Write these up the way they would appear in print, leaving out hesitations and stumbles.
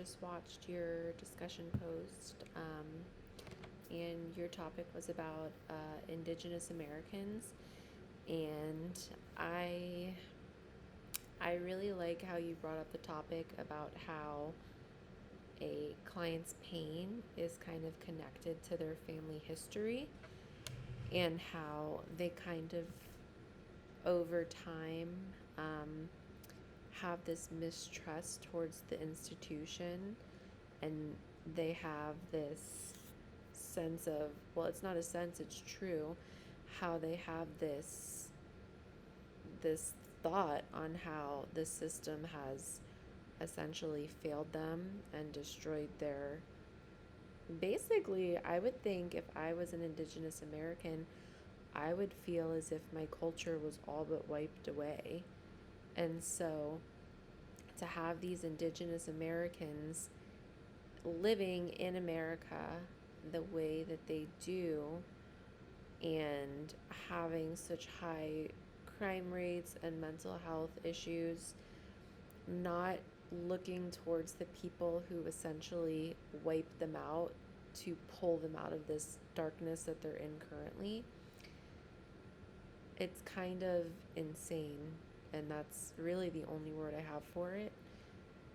just watched your discussion post, and your topic was about Indigenous Americans, and I I really like how you brought up the topic about how a client's pain is kind of connected to their family history, and how they kind of over time have this mistrust towards the institution, and they have this sense of, well, it's not a sense, it's true, how they have this thought on how the system has essentially failed them and destroyed their, basically, I would think if I was an Indigenous American, I would feel as if my culture was all but wiped away. And so to have these Indigenous Americans living in America the way that they do, and having such high crime rates and mental health issues, not looking towards the people who essentially wiped them out to pull them out of this darkness that they're in currently, it's kind of insane. And that's really the only word I have for it,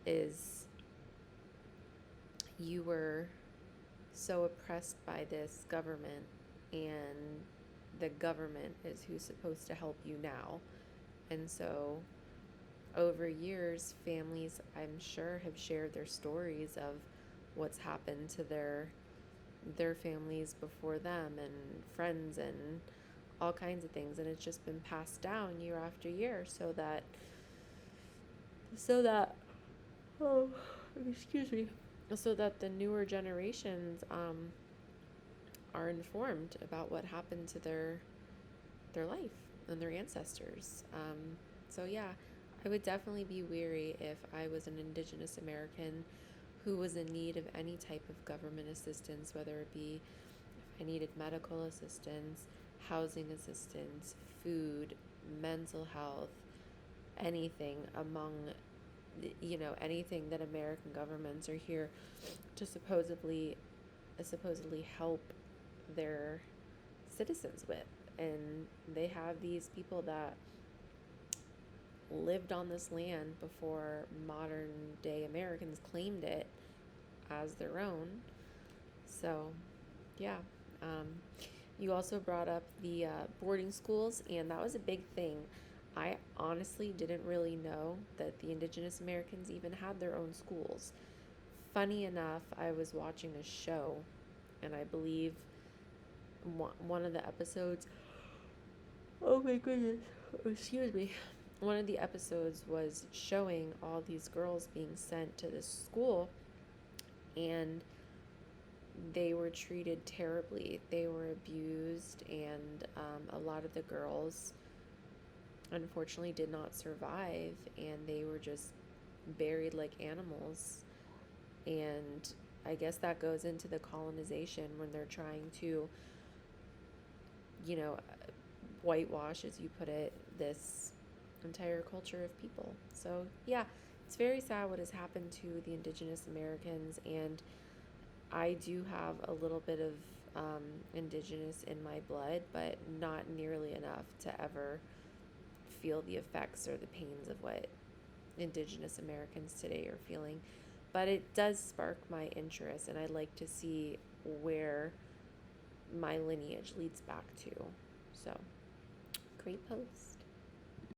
is you were so oppressed by this government, and the government is who's supposed to help you now. And so over years, families, I'm sure, have shared their stories of what's happened to their families before them, and friends, and all kinds of things, and it's just been passed down year after year, so that oh, excuse me, so that the newer generations are informed about what happened to their life and their ancestors. So yeah, I would definitely be weary if I was an Indigenous American who was in need of any type of government assistance, whether it be if I needed medical assistance, housing assistance, food, mental health, anything among, anything that American governments are here to supposedly help their citizens with. And they have these people that lived on this land before modern day Americans claimed it as their own. So, yeah. Um, you also brought up the boarding schools, and that was a big thing. I honestly didn't really know that the Indigenous Americans even had their own schools. Funny enough, I was watching a show, and I believe one of the episodes, oh my goodness, excuse me, one of the episodes was showing all these girls being sent to this school, and they were treated terribly. They were abused, and a lot of the girls unfortunately did not survive, and they were just buried like animals. And I guess that goes into the colonization when they're trying to, you know, whitewash, as you put it, this entire culture of people. So, yeah, it's very sad what has happened to the Indigenous Americans, and I do have a little bit of Indigenous in my blood, but not nearly enough to ever feel the effects or the pains of what Indigenous Americans today are feeling. But it does spark my interest, and I'd like to see where my lineage leads back to. So, great post.